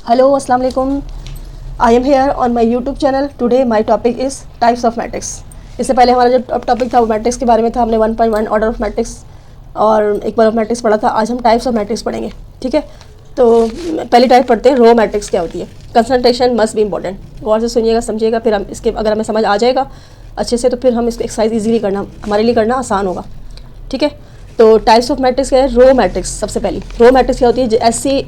Hello, Assalamu alaikum. I am here on my YouTube channel. Today my topic is types of matrix. इससे पहले हमारा जो topic था वो मैट्रिक्स के बारे में था. हमने 1.1 ऑर्डर ऑफ मैट्रिक्स और इक्वल ऑफ मैट्रिक्स पढ़ा था. आज हम टाइप्स ऑफ मैट्रिक्स पढ़ेंगे. ठीक है, तो पहली टाइप पढ़ते हैं. रो मैट्रिक्स क्या होती है. Concentration must be important. गौर से सुनिएगा, समझिएगा. फिर हम इसके अगर हमें समझ आ जाएगा अच्छे से तो फिर हम इसको एक्सरसाइज ईजिली करना हमारे लिए करना आसान होगा. ठीक है, तो टाइप्स ऑफ मैट्रिक्स क्या है. Row matrix. सबसे पहली रो मैट्रिक्स क्या होती है.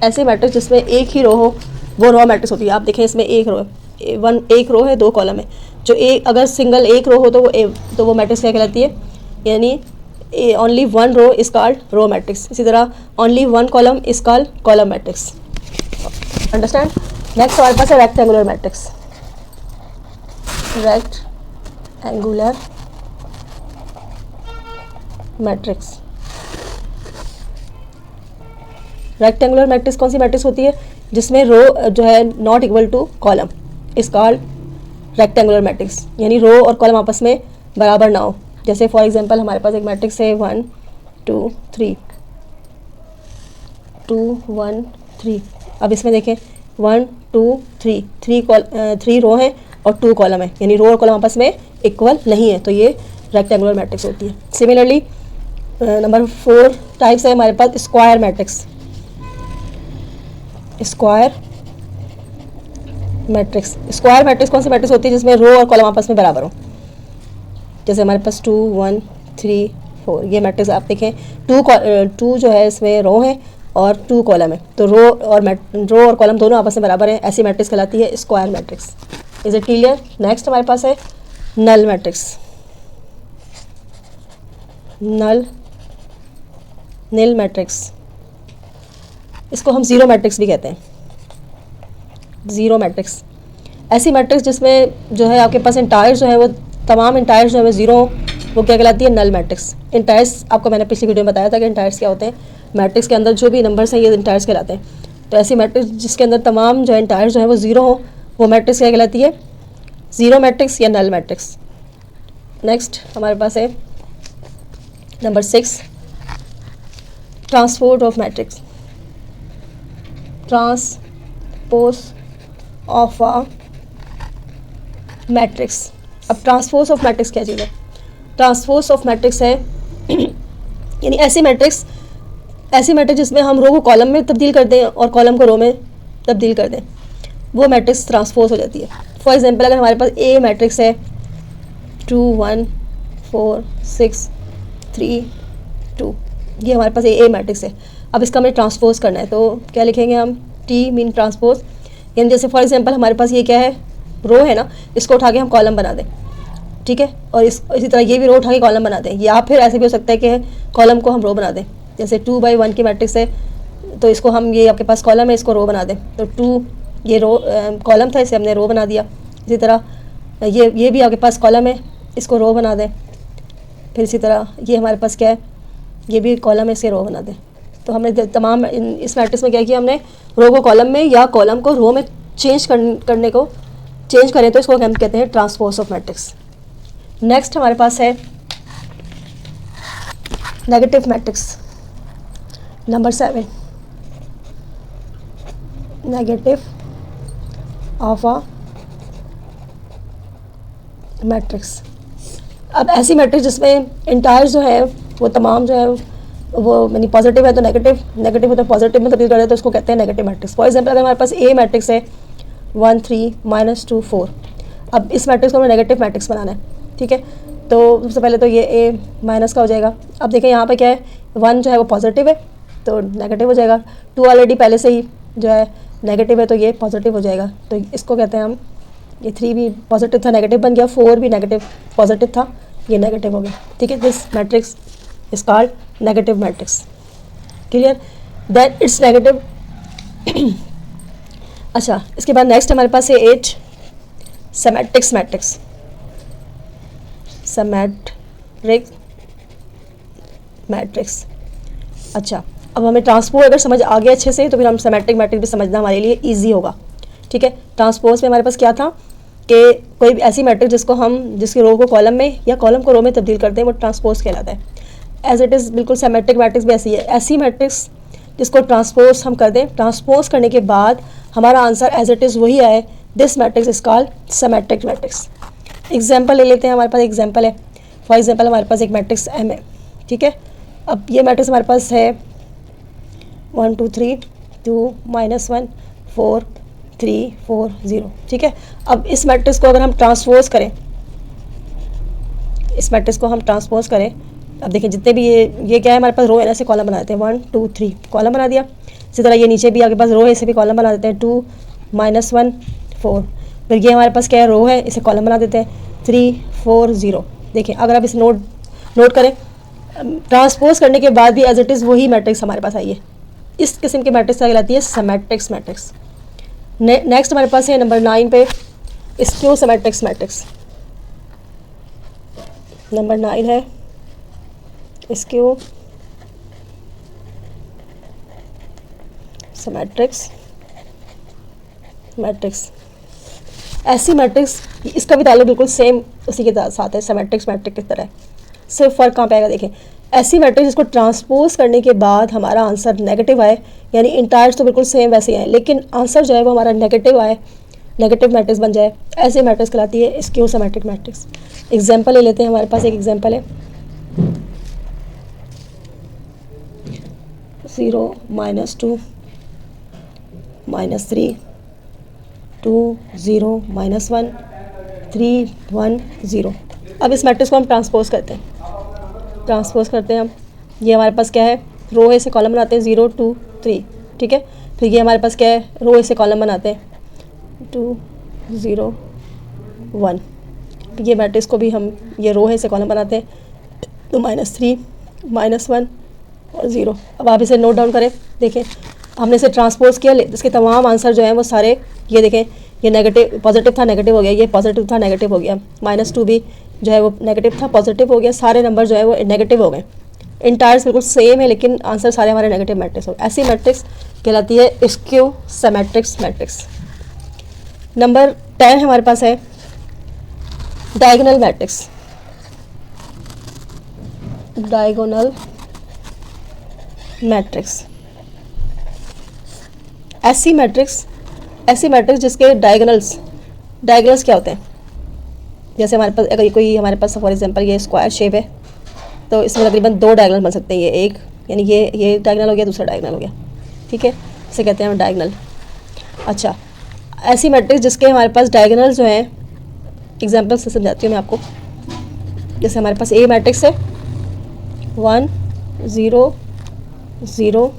ऐसे मैट्रिक्स जिसमें एक ही रो हो वो रो मैट्रिक्स होती है. आप देखें इसमें एक रो है, दो कॉलम है. जो अगर सिंगल एक रो हो तो वो मैट्रिक्स क्या कहलाती है. यानी only one row is called row matrix. इसी तरह only one column is called column matrix. Understand. Next हमारे पास है rectangular matrix. Rectangular matrix. Rectangular matrix कौन सी मैट्रिक्स होती है. जिसमें रो जो है not equal to column is called rectangular matrix. यानी रो और कॉलम आपस में बराबर ना हो. जैसे फॉर एग्जांपल हमारे पास एक मैट्रिक्स है 1 2 3 2 1 3. अब इसमें देखें 1 2 3 3 रो हैं और 2 कॉलम है. यानी रो और कॉलम आपस में इक्वल नहीं है, तो ये रेक्टेंगुलर मैट्रिक्स होती है. सिमिलरली नंबर 4 टाइप्स है हमारे पास square matrix. Square matrix. Square matrix कौन सी मैट्रिक्स होती है जिसमें रो और कॉलम आपस में बराबर हो. जैसे हमारे पास 2 1 3 4 ये मैट्रिक्स आप देखें. 2 जो है इसमें रो है और 2 कॉलम है, तो रो और कॉलम दोनों आपस में बराबर है. ऐसी मैट्रिक्स कहलाती है square matrix. Is it clear. Next हमारे पास है नल मैट्रिक्स. निल मैट्रिक्स. इसको हम ज़ीरो मैट्रिक्स भी कहते हैं. ज़ीरो मैट्रिक्स ऐसी मैट्रिक्स जिसमें जो है आपके पास इंटायर्स जो है वो तमाम इंटायर्स जो है ज़ीरो, वो क्या कहलाती है. Null matrix. इंटायर्स आपको मैंने पिछली वीडियो में बताया था कि इंटायर्स क्या होते हैं. मैट्रिक्स के अंदर जो भी नंबर्स हैं ये इंटायर्स कहलाते हैं. तो ऐसी मैट्रिक्स जिसके अंदर तमाम जो है इंटायर्स जो है वो ज़ीरो हो वो मैट्रिक्स क्या कहलाती है. ज़ीरो मैट्रिक्स या नल मैट्रिक्स. नेक्स्ट हमारे पास है number 6 transpose of matrix. Transpose of a matrix. अब ट्रांसपोज ऑफ मैट्रिक्स क्या चीज़ है. ट्रांसपोज ऑफ मैट्रिक्स है यानी ऐसी मैट्रिक्स जिसमें हम रो को कॉलम में तब्दील कर दें और कॉलम को रो में तब्दील कर दें, वो मैट्रिक्स ट्रांसपोज हो जाती है. फॉर एग्जांपल अगर हमारे पास ए मैट्रिक्स है 2 1 4 6 3 2, ये हमारे पास ए मैट्रिक्स है. अब इसका हमें ट्रांसपोज करना है तो क्या लिखेंगे हम. T mean transpose. यानी जैसे फॉर एग्जांपल हमारे पास ये क्या है, रो है ना, इसको उठा के हम कॉलम बना दें. ठीक है, और इसी तरह ये भी रो उठा के कॉलम बना दें. या फिर ऐसे भी हो सकता है कि कॉलम को हम रो बना दें. जैसे 2 by 1 की मैट्रिक्स है तो इसको हम, ये आपके पास कॉलम है, इसको रो बना दें. तो 2 ये रो कॉलम था, इसे हमने रो बना दिया. इसी तरह ये भी आपके पास कॉलम है, इसको रो बना दें. फिर इसी तरह ये हमारे पास क्या है, ये भी कॉलम है, इसे रो बना दें. तो हमने तमाम इस मैट्रिक्स में क्या किया, हमने रो को कॉलम में या कॉलम को रो में चेंज करें तो इसको हम कहते हैं ट्रांसपोज ऑफ मैट्रिक्स. नेक्स्ट हमारे पास है negative matrix. Number 7 negative of a matrix. अब ऐसी मैट्रिक्स जिसमें इंटायर्स जो है वो तमाम जो है वो यानी पॉजिटिव है तो नेगेटिव होता है पॉजिटिव में तब्दील कर रहे हैं तो उसको कहते हैं नेगेटिव मैट्रिक्स. फॉर एग्जांपल अगर हमारे पास ए मैट्रिक्स है 1 3 -2 4. अब इस मैट्रिक्स को हमें नेगेटिव मैट्रिक्स बनाना है. ठीक है, तो सबसे पहले तो ये ए माइनस का हो जाएगा. अब देखें यहाँ पे क्या है, 1 जो है वो पॉजिटिव है तो नेगेटिव हो जाएगा. 2 ऑलरेडी पहले से ही जो है नेगेटिव है तो ये पॉजिटिव हो जाएगा. तो इसको कहते हैं हम, ये 3 भी पॉजिटिव था नेगेटिव बन गया, 4 भी नेगेटिव पॉजिटिव था ये नेगेटिव हो गया. ठीक है, this matrix is called negative matrix. Clear. That it's negative. अच्छा, इसके बाद नेक्स्ट हमारे पास है 8 सिमेट्रिक्स मैट्रिक्स. Symmetric matrix. अच्छा, अब हमें ट्रांसपोज अगर समझ आ गया अच्छे से तो फिर हम सिमेट्रिक मैट्रिक्स भी समझना हमारे लिए इजी होगा. ठीक है, ट्रांसपोज में हमारे पास क्या था कि कोई भी ऐसी मैट्रिक्स जिसकी रो को कॉलम में या कॉलम को रो में तब्दील करते हैं वो ट्रांसपोज कहलाता है. एज इट इज़ बिल्कुल सिमेट्रिक मैट्रिक्स भी ऐसी है. ऐसी मैट्रिक्स जिसको ट्रांसपोज हम कर दें, ट्रांसपोज करने के बाद हमारा आंसर एज इट इज़ वही आए, this matrix is called symmetric matrix. Example ले लेते हैं, हमारे पास एग्जाम्पल है, फॉर एग्जाम्पल हमारे पास एक मैट्रिक्स एम है, ठीक है। अब ये मैट्रिक्स हमारे पास है 1 2 3 2 -1 4 3 4 0, ठीक है। अब इस मैट्रिक्स को अगर हम ट्रांसपोज करें, इस मैट्रिक्स को हम ट्रांसपोज करें, अब देखिए जितने भी ये क्या है हमारे पास रो है ना, ऐसे कॉलम बनाते हैं 1 2 3 कॉलम बना दिया। इसी तरह ये नीचे भी आपके पास रो है, इसे भी कॉलम बना देते हैं 2 -1 4। फिर ये हमारे पास क्या है, रो है, इसे कॉलम बना देते हैं 3 4 0। देखिए अगर आप इसे नोट करें, ट्रांसपोज करने के बाद भी एज इट इज़ वही मैट्रिक्स हमारे पास आई है। इस किस्म की मैट्रिक्स कहलाती है सिमेट्रिक्स मैट्रिक्स। नेक्स्ट हमारे पास है नंबर 9 पे स्क्यू सिमेट्रिक्स मैट्रिक्स। नंबर 9 है स्क्यू सिमेट्रिक्स मैट्रिक्स। ऐसी मैट्रिक्स, इसका भी ताल्लुक बिल्कुल सेम उसी के साथ है, सिमेट्रिक्स मैट्रिक्स की तरह। सिर्फ फ़र्क कहाँ पे आएगा, देखें ऐसी मैट्रिक्स जिसको ट्रांसपोज करने के बाद हमारा आंसर नेगेटिव आए, यानी इंटायर्स तो बिल्कुल सेम वैसे ही आए, लेकिन आंसर जो है वो हमारा नेगेटिव आए, नेगेटिव मैट्रिक्स बन जाए, ऐसे मैट्रिक्स कहलाती है स्क्यू सिमेट्रिक मैट्रिक्स। एग्जाम्पल ले लेते हैं, हमारे पास एक एग्जाम्पल है 0 -2 -3 2 0 -1 3 1 0। अब इस मैट्रिक्स को हम ट्रांसपोज करते हैं, हम, ये हमारे पास क्या है, रो है, से कॉलम बनाते हैं 0 2 3, ठीक है। फिर ये हमारे पास क्या है, रो से कॉलम बनाते हैं 2 0 1। ये मैट्रिक्स को भी हम, ये रो है से कॉलम बनाते हैं तो -3 -1 और 0। अब आप इसे नोट डाउन करें, देखें हमने इसे ट्रांसपोज किया, इसके तमाम आंसर जो हैं वो सारे, ये देखें ये नेगेटिव पॉजिटिव था नेगेटिव हो गया, ये पॉजिटिव था नेगेटिव हो गया, -2 भी जो है वो नेगेटिव था पॉजिटिव हो गया, सारे नंबर जो है वो नेगेटिव हो गए। इंटायर्स बिल्कुल सेम है लेकिन आंसर सारे हमारे नेगेटिव मैट्रिक्स हो गए। ऐसी मैट्रिक्स कहलाती है स्क्यू सिमेट्रिक्स मैट्रिक्स। नंबर 10 हमारे पास है डायगोनल मैट्रिक्स। डायगोनल मैट्रिक्स ऐसी मैट्रिक्स जिसके डायगोनल्स क्या होते हैं, जैसे हमारे पास अगर कोई हमारे पास फॉर एग्जांपल ये स्क्वायर शेप है तो इसमें तकरीबन 2 डायगोनल बन सकते हैं, ये एक, यानी ये डायगोनल हो गया, दूसरा डायगोनल हो गया, ठीक है, इसे कहते हैं हम डायगोनल। अच्छा, ऐसी मैट्रिक्स जिसके हमारे पास डायगोनल जो हैं, एग्जांपल से समझाती हूँ मैं आपको। जैसे हमारे पास ए मैट्रिक्स है 1 0 0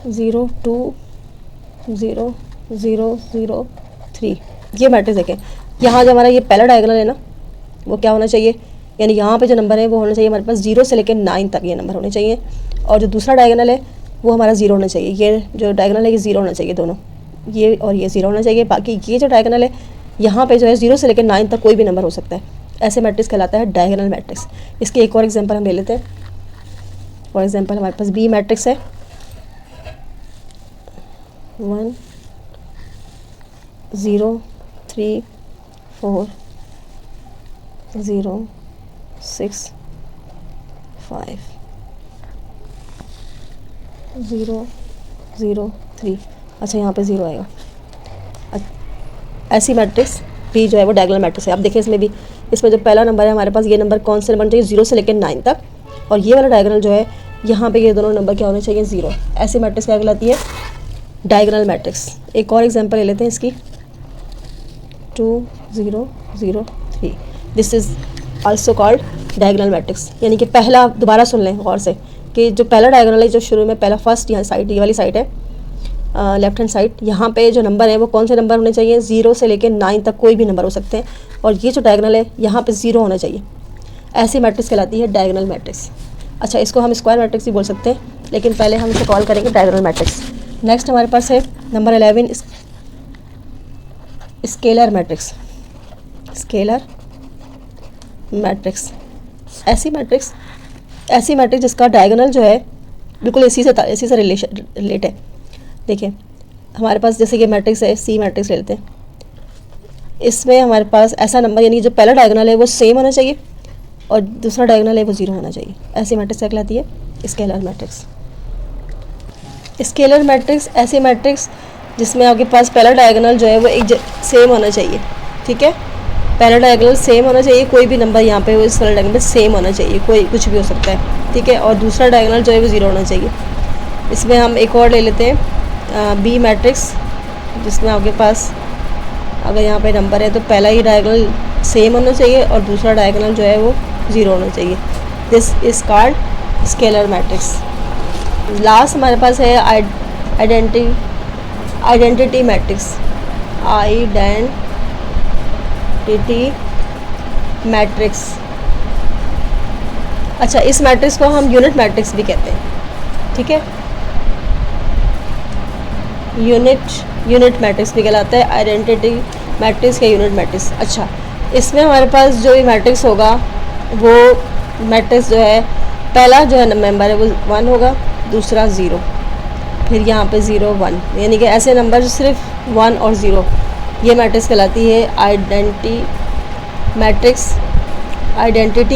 0 2 0 0 0 3। ये मैट्रिक्स देखें, यहाँ जो हमारा ये पहला डायगोनल है ना, वो क्या होना चाहिए, यानी यहाँ पे जो नंबर है वो होना चाहिए हमारे पास 0 से लेकर 9 तक ये नंबर होने चाहिए, और जो दूसरा डायगोनल है वो हमारा 0 होना चाहिए। ये जो डायगोनल है ये 0 होना चाहिए, दोनों ये और ये 0 होना चाहिए। बाकी ये जो डायगोनल है यहाँ पे जो है 0 से लेकर 9 तक कोई भी नंबर हो सकता है। ऐसे मैट्रिक्स कहलाता है डायगोनल मैट्रिक्स। इसके एक और एग्जाम्पल हम ले लेते हैं। फॉर एग्जाम्पल हमारे पास बी मैट्रिक्स है 1 0 3 4 0 6 5 0 0 3। अच्छा, यहाँ पे 0 आएगा। ऐसी मैट्रिक्स भी जो है वो डायगोनल मैट्रिक्स है। आप देखिए इसमें जो पहला नंबर है हमारे पास, ये नंबर कौन से नंबर चाहिए, 0 से लेकर 9 तक, और ये वाला डायगोनल जो है यहाँ पे ये दोनों नंबर क्या होने चाहिए, 0। ऐसी मैट्रिक्स क्या कहलाती है, डायगोनल मैट्रिक्स। एक और एग्जांपल ले लेते हैं इसकी 2 0 0 3। This is also called diagonal matrix. यानी कि पहला, दोबारा सुन लें गौर से, कि जो पहला डायगोनल है, जो शुरू में पहला फर्स्ट यहाँ साइड, ये वाली साइड है लेफ्ट हैंड साइड, यहाँ पे जो नंबर है वो कौन से नंबर होने चाहिए, 0 से लेकर 9 तक कोई भी नंबर हो सकते हैं, और ये जो डायगोनल है यहाँ पे 0 होना चाहिए। ऐसी मैट्रिक्स कहलाती है डायगोनल मैट्रिक्स। अच्छा, इसको हम स्क्वायर मैट्रिक्स भी बोल सकते हैं, लेकिन पहले हम इसे कॉल करेंगे डायगोनल मैट्रिक्स। नेक्स्ट हमारे पास है number 11 scalar matrix. Scalar matrix ऐसी मैट्रिक्स जिसका डायगोनल जो है बिल्कुल इसी से रिलेट है। देखिए हमारे पास जैसे कि मैट्रिक्स है, सी मैट्रिक्स ले लेते हैं। इसमें हमारे पास ऐसा नंबर, यानी जो पहला डायगोनल है वो सेम होना चाहिए और दूसरा डायगोनल है वो 0 होना चाहिए। ऐसी मैट्रिक्स क्या कहलाती है, स्केलर मैट्रिक्स। स्केलर मैट्रिक्स ऐसी मैट्रिक्स जिसमें आपके पास पहला डायगोनल जो है वो एक सेम होना चाहिए, ठीक है। पहला डायगोनल सेम होना चाहिए, कोई भी नंबर यहाँ पे इस वाले डायगोनल पे सेम होना चाहिए, कोई कुछ भी हो सकता है, ठीक है। और दूसरा डायगोनल जो है वो 0 होना चाहिए। इसमें हम एक और ले लेते हैं बी मैट्रिक्स, जिसमें आपके पास अगर यहाँ पे नंबर है तो पहला ही डायगोनल सेम होना चाहिए और दूसरा डायगोनल जो है वो 0 होना चाहिए। This is called scalar matrix. Last हमारे पास है आइडेंटिटी मैट्रिक्स। आइडेंटिटी मैट्रिक्स, अच्छा इस मैट्रिक्स को हम यूनिट मैट्रिक्स भी कहते हैं, ठीक है। यूनिट मैट्रिक्स भी कहलाता है, आइडेंटिटी मैट्रिक्स या यूनिट मैट्रिक्स। अच्छा, इसमें हमारे पास जो भी मैट्रिक्स होगा वो मैट्रिक्स जो है पहला जो है मेंबर है वो 1 होगा, दूसरा 0, फिर यहाँ पे 0 1, यानी कि ऐसे नंबर जो सिर्फ 1 और 0, ये मैट्रिक्स कहलाती है आइडेंटिटी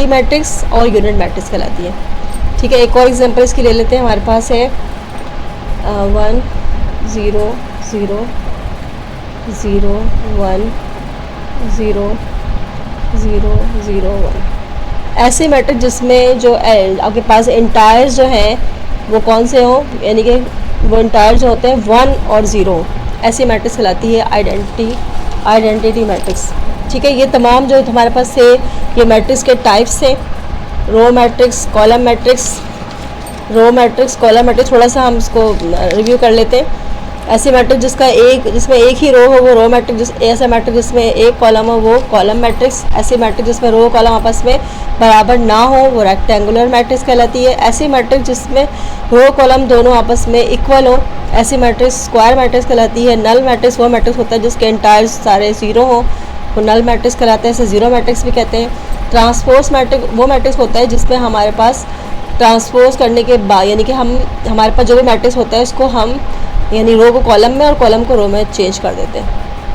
मैट्रिक्स और यूनिट मैट्रिक्स कहलाती है, ठीक है। एक और एग्जांपल इसकी ले लेते हैं। हमारे पास है 1 0 0 0 1 0 0 0 1, ऐसे मैट्रिक्स जिसमें जो आपके पास इंटायर जो हैं वो कौन से हों, यानी कि वो इंटायर जो होते हैं 1 और 0, ऐसी मैट्रिक्स कहलाती है आइडेंटिटी मैट्रिक्स, ठीक है। ये तमाम जो हमारे पास से ये मैट्रिक्स के टाइप्स हैं, row matrix, column matrix, column matrix, थोड़ा सा हम इसको रिव्यू कर लेते हैं। ऐसे मैट्रिक्स जिसमें एक ही रो हो वो रो मैट्रिक्स, ऐसा मैट्रिक्स जिसमें एक कॉलम हो वो कॉलम मैट्रिक्स, ऐसे मैट्रिक्स जिसमें रो कॉलम आपस में बराबर ना हो वो रेक्टेंगुलर मैट्रिक्स कहलाती है। ऐसी मैट्रिक्स जिसमें रो कॉलम दोनों आपस में इक्वल हो, ऐसी मैट्रिक्स स्क्वायर मैट्रिक्स कहलाती है। नल मैट्रिक्स वो मैट्रिक्स होता है जिसके एंटायर सारे 0 हो, वो नल मैट्रिक्स कहलाते हैं, इसे 0 मैट्रिक्स भी कहते हैं। ट्रांसपोज मैट्रिक्स वो मैट्रिक्स होता है जिसमें हमारे पास ट्रांसपोज करने के बाद, यानी कि हमारे पास जो भी मैट्रिक्स होता है उसको हम यानी रो को कॉलम में और कॉलम को रो में चेंज कर देते हैं,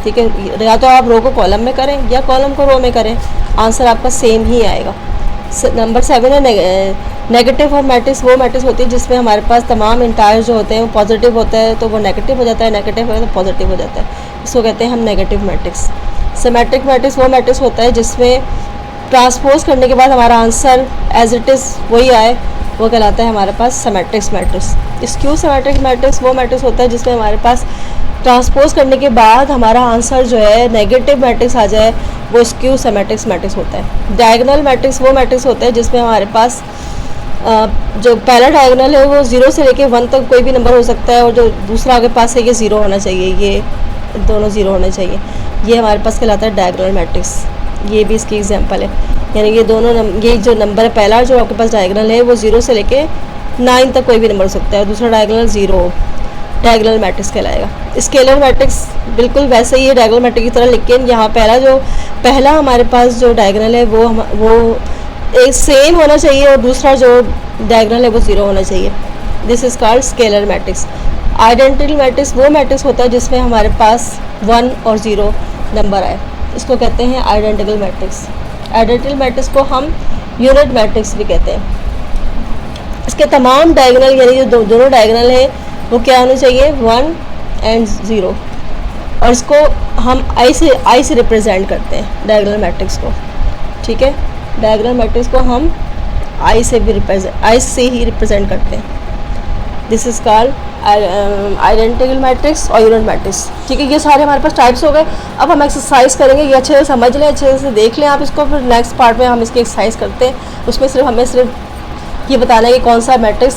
ठीक है। या तो आप रो को कॉलम में करें या कॉलम को रो में करें, आंसर आपका सेम ही आएगा। नंबर 7 है नेगेटिव और मैट्रिक्स वो मैट्रिक्स होती है जिसमें हमारे पास तमाम इंटायर जो होते हैं वो पॉजिटिव होता है तो वो नेगेटिव हो जाता है, नेगेटिव है तो पॉजिटिव हो जाता है, इसको कहते हैं हम नेगेटिव मैट्रिक्स। सिमेट्रिक मैट्रिक्स वो मैट्रिक्स होता है जिसमें ट्रांसपोज करने के बाद हमारा आंसर एज इट इज़ वही आए, वो कहलाता है हमारे पास symmetric matrix. Skew symmetric matrix वो मैट्रिक्स होता है जिसमें हमारे पास ट्रांसपोज करने के बाद हमारा आंसर जो है नेगेटिव मैट्रिक्स आ जाए, वो स्क्यू सिमेट्रिक मैट्रिक्स होता है। डायगोनल मैट्रिक्स वो मैट्रिक्स होता है जिसमें हमारे पास जो पहला डायगोनल है वो 0 से लेके 1 तक कोई भी नंबर हो सकता है और जो दूसरा आगे पास है ये 0 होना चाहिए, ये दोनों 0 होने चाहिए, ये हमारे पास कहलाता है डायगोनल मैट्रिक्स। ये भी इसकी एग्जांपल है, यानी ये दोनों ये जो नंबर है पहला जो आपके पास डायगोनल है वो 0 से लेके 9 तक कोई भी नंबर हो सकता है, दूसरा डायगोनल 0, डायगोनल मैट्रिक्स कहलाएगा। स्केलर मैट्रिक्स बिल्कुल वैसे ही है डायगोनल मैट्रिक्स की तरह, लेकिन यहाँ पहला हमारे पास जो डायगोनल है वो एक सेम होना चाहिए और दूसरा जो डायगोनल है वो 0 होना चाहिए। This is called scalar matrix. Identity matrix वो मैट्रिक्स होता है जिसमें हमारे पास 1 और 0 नंबर आए, इसको कहते हैं आइडेंटिकल मैट्रिक्स। आइडेंटिकल मैट्रिक्स को हम यूनिट मैट्रिक्स भी कहते हैं। इसके तमाम डायगोनल यानी जो दोनों डायगोनल है वो क्या होने चाहिए, 1 और 0, और इसको हम आई से रिप्रेजेंट करते हैं डायगोनल मैट्रिक्स को, ठीक है। डायगोनल मैट्रिक्स को हम आई से ही रिप्रेजेंट करते हैं। This is called identical matrix और यूनिट मैट्रिक्स, ठीक है। ये सारे हमारे पास टाइप्स हो गए। अब हम एक्सरसाइज करेंगे, ये अच्छे से समझ लें, अच्छे से देख लें आप इसको, फिर नेक्स्ट पार्ट में हम इसकी एक्सरसाइज करते हैं। उसमें हमें सिर्फ ये बताना है कि कौन सा मैट्रिक्स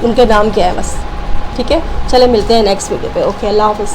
उनके नाम क्या है बस, ठीक है। चले मिलते हैं नेक्स्ट वीडियो पे। ओके, अल्लाह हाफ़िज़।